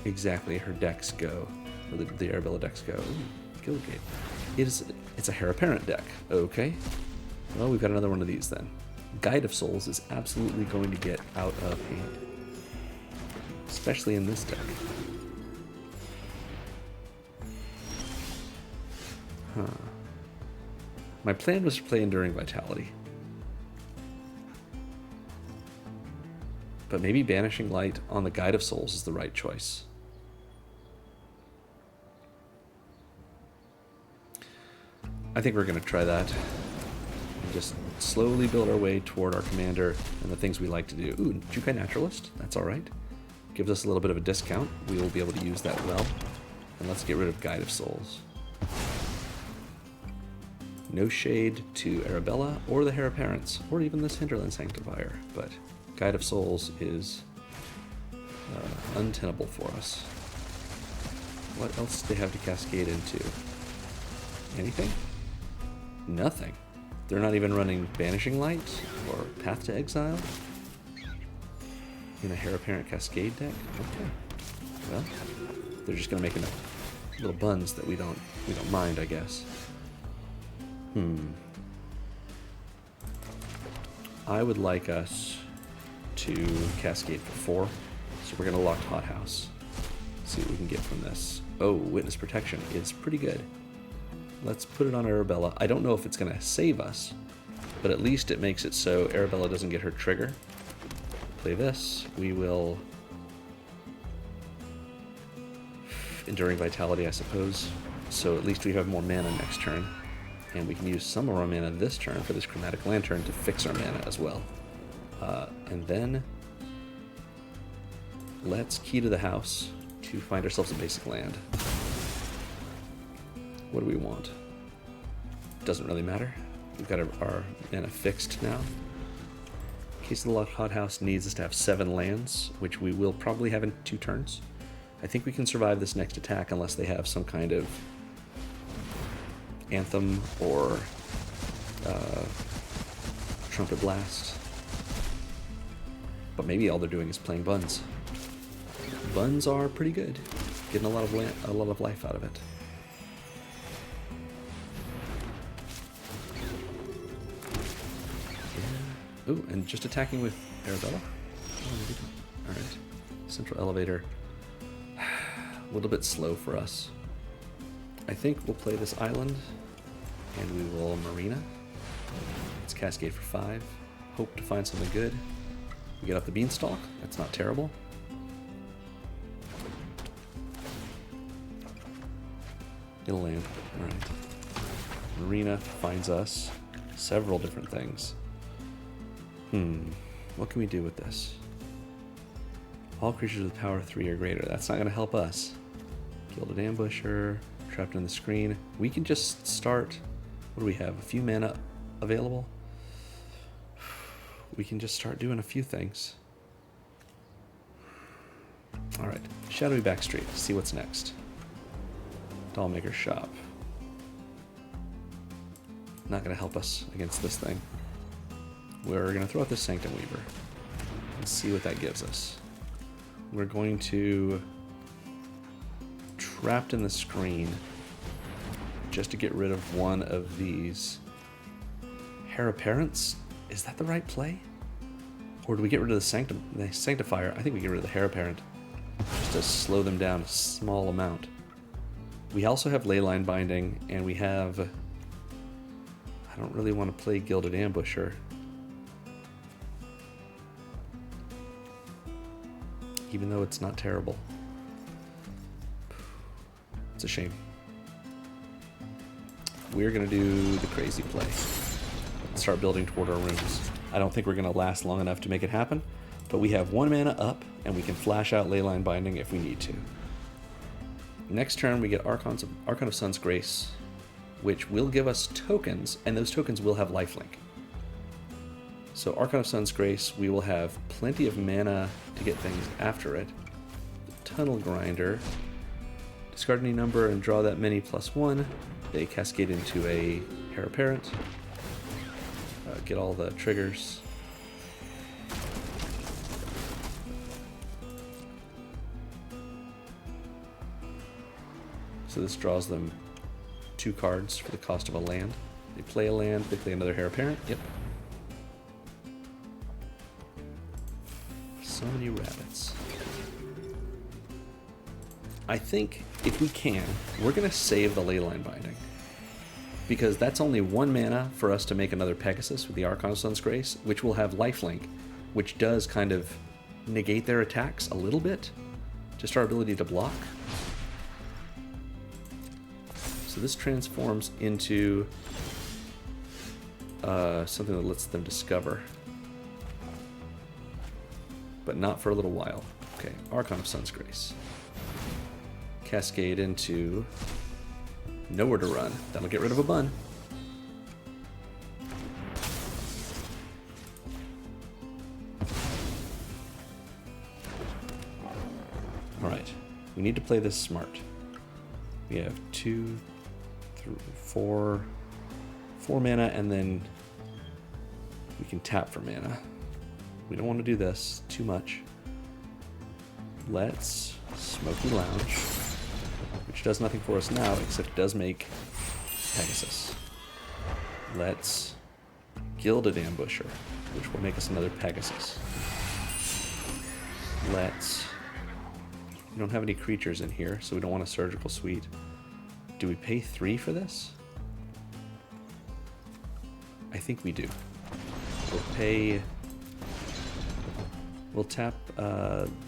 exactly her decks go, or the Arabella decks go. Ooh, Guildgate. It's a Heir Apparent deck. Okay. Well, we've got another one of these then. Guide of Souls is absolutely going to get out of hand. Especially in this deck. Huh. My plan was to play Enduring Vitality. But maybe Banishing Light on the Guide of Souls is the right choice. I think we're going to try that. And just slowly build our way toward our commander and the things we like to do. Ooh, Jukai Naturalist. That's alright. Gives us a little bit of a discount. We will be able to use that well. And let's get rid of Guide of Souls. No shade to Arabella or the Heir Apparents, or even this Hinterland Sanctifier, but Guide of Souls is untenable for us. What else do they have to cascade into? Anything? Nothing. They're not even running Banishing Light or Path to Exile in a Heir Apparent Cascade deck? Okay. Well, they're just gonna make enough little buns that we don't mind, I guess. I would like us to Cascade for 4. So we're going to lock Hothouse. See what we can get from this. Oh, Witness Protection is pretty good. Let's put it on Arabella. I don't know if it's going to save us, but at least it makes it so Arabella doesn't get her trigger. Play this. We will... Enduring Vitality, I suppose. So at least we have more mana next turn. And we can use some of our mana this turn for this Chromatic Lantern to fix our mana as well. And then... Let's key to the house to find ourselves a basic land. What do we want? Doesn't really matter. We've got our mana fixed now. Case of the Locked Hothouse needs us to have 7 lands, which we will probably have in 2 turns. I think we can survive this next attack unless they have some kind of Anthem or Trumpet Blast. But maybe all they're doing is playing Buns. Buns are pretty good, getting a lot of life out of it. Yeah. Ooh, and just attacking with Arabella. All right, Central Elevator. A little bit slow for us. I think we'll play this island, and we will Marina. Let's Cascade for 5. Hope to find something good. We get up the Beanstalk. That's not terrible. It'll land. Alright. Marina finds us several different things. What can we do with this? All creatures with power 3 or greater. That's not going to help us. Gilded Ambusher. Trapped in the screen. We can just start... What do we have? A few mana available? We can just start doing a few things. Alright. Shadowy Backstreet. See what's next. Dollmaker's Shop. Not going to help us against this thing. We're going to throw out this Sanctum Weaver. Let's see what that gives us. We're going to... Trapped in the Screen. Just to get rid of one of these. Heir Apparents? Is that the right play? Or do we get rid of the Sanctifier? I think we get rid of the Heir Apparent. Just to slow them down a small amount. We also have Leyline Binding, and we have... I don't really want to play Gilded Ambusher. Even though it's not terrible. It's a shame. We're going to do the crazy play. Let's start building toward our rooms. I don't think we're going to last long enough to make it happen, but we have 1 mana up, and we can flash out Leyline Binding if we need to. Next turn, we get Archon of Sun's Grace, which will give us tokens, and those tokens will have lifelink. So Archon of Sun's Grace, we will have plenty of mana to get things after it. Tunnel Grinder. Discard any number and draw that many +1. They cascade into a Heir Apparent. Get all the triggers. So this draws them 2 cards for the cost of a land. They play a land, they play another Heir Apparent. Yep. So many rabbits. I think if we can, we're going to save the Leyline Binding. Because that's only 1 mana for us to make another Pegasus with the Archon of Sun's Grace, which will have lifelink, which does kind of negate their attacks a little bit. Just our ability to block. So this transforms into something that lets them discover. But not for a little while. Okay, Archon of Sun's Grace. Cascade into Nowhere to Run. That'll get rid of a Bun. Alright, we need to play this smart. We have 2, 3, 4 mana, and then we can tap for mana. We don't want to do this too much. Let's Smoky Lounge, which does nothing for us now, except it does make Pegasus. Let's Gilded Ambusher, which will make us another Pegasus. We don't have any creatures in here, so we don't want a Surgical Suite. Do we pay 3 for this? I think we do. We'll tap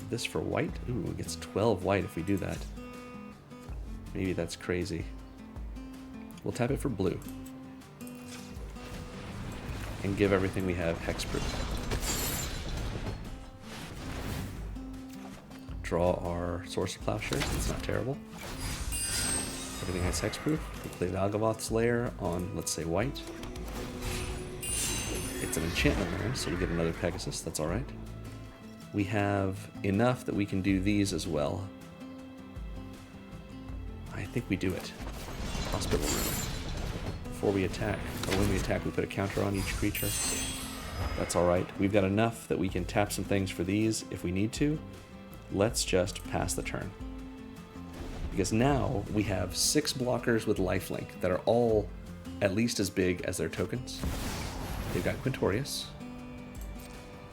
this for white. Ooh, it gets 12 white if we do that. Maybe that's crazy. We'll tap it for blue. And give everything we have hexproof. Draw our Source of Plowshares. That's not terrible. Everything has hexproof. We play Valgavoth's Lair on, let's say, white. It's an enchantment land, so we get another Pegasus. That's alright. We have enough that we can do these as well. I think we do it. Hospital Room. Before we attack, or when we attack, we put a counter on each creature. That's alright. We've got enough that we can tap some things for these if we need to. Let's just pass the turn. Because now we have 6 blockers with lifelink that are all at least as big as their tokens. They've got Quintorius.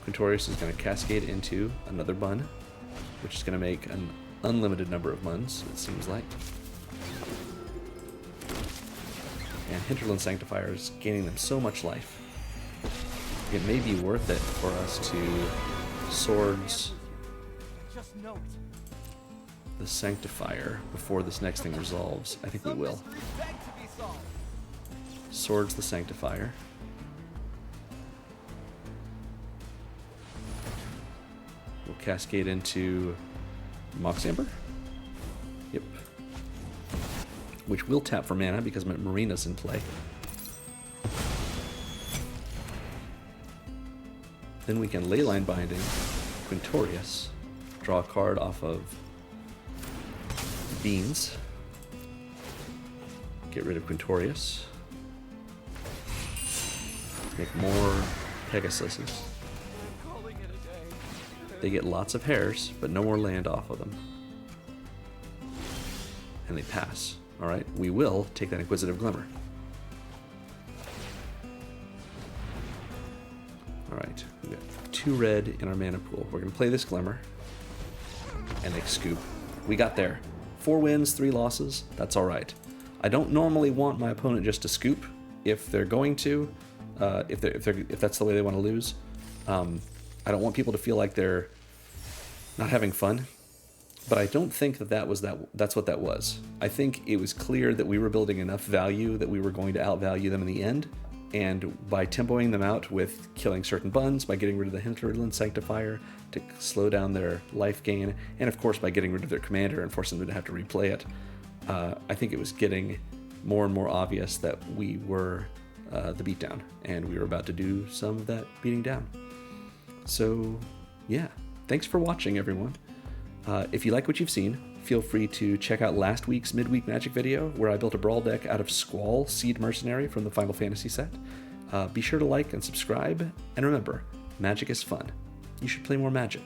Quintorius is going to cascade into another Bun, which is going to make an unlimited number of Muns, it seems like. And Hinterland Sanctifier is gaining them so much life. It may be worth it for us to Swords the Sanctifier before this next thing resolves. I think we will. Swords the Sanctifier. We'll cascade into Mox Amber. Yep. Which will tap for mana because Marina's in play. Then we can Leyline Binding, Quintorius, draw a card off of Beans, get rid of Quintorius, make more Pegasuses. They get lots of hairs, but no more land off of them. And they pass. Alright, we will take that Inquisitive Glimmer. Alright, we've got 2 red in our mana pool. We're going to play this Glimmer and they scoop. We got there. 4 wins, 3 losses. That's alright. I don't normally want my opponent just to scoop if they're going to, if that's the way they want to lose. I don't want people to feel like they're not having fun, but I don't think that's what that was. I think it was clear that we were building enough value that we were going to outvalue them in the end, and by tempoing them out with killing certain buns, by getting rid of the Hinterland Sanctifier to slow down their life gain, and of course by getting rid of their commander and forcing them to have to replay it, I think it was getting more and more obvious that we were the beatdown, and we were about to do some of that beating down. So, yeah. Thanks for watching, everyone. If you like what you've seen, feel free to check out last week's Midweek Magic video, where I built a Brawl deck out of Squall, Seed Mercenary from the Final Fantasy set. Be sure to like and subscribe, and remember, magic is fun. You should play more Magic.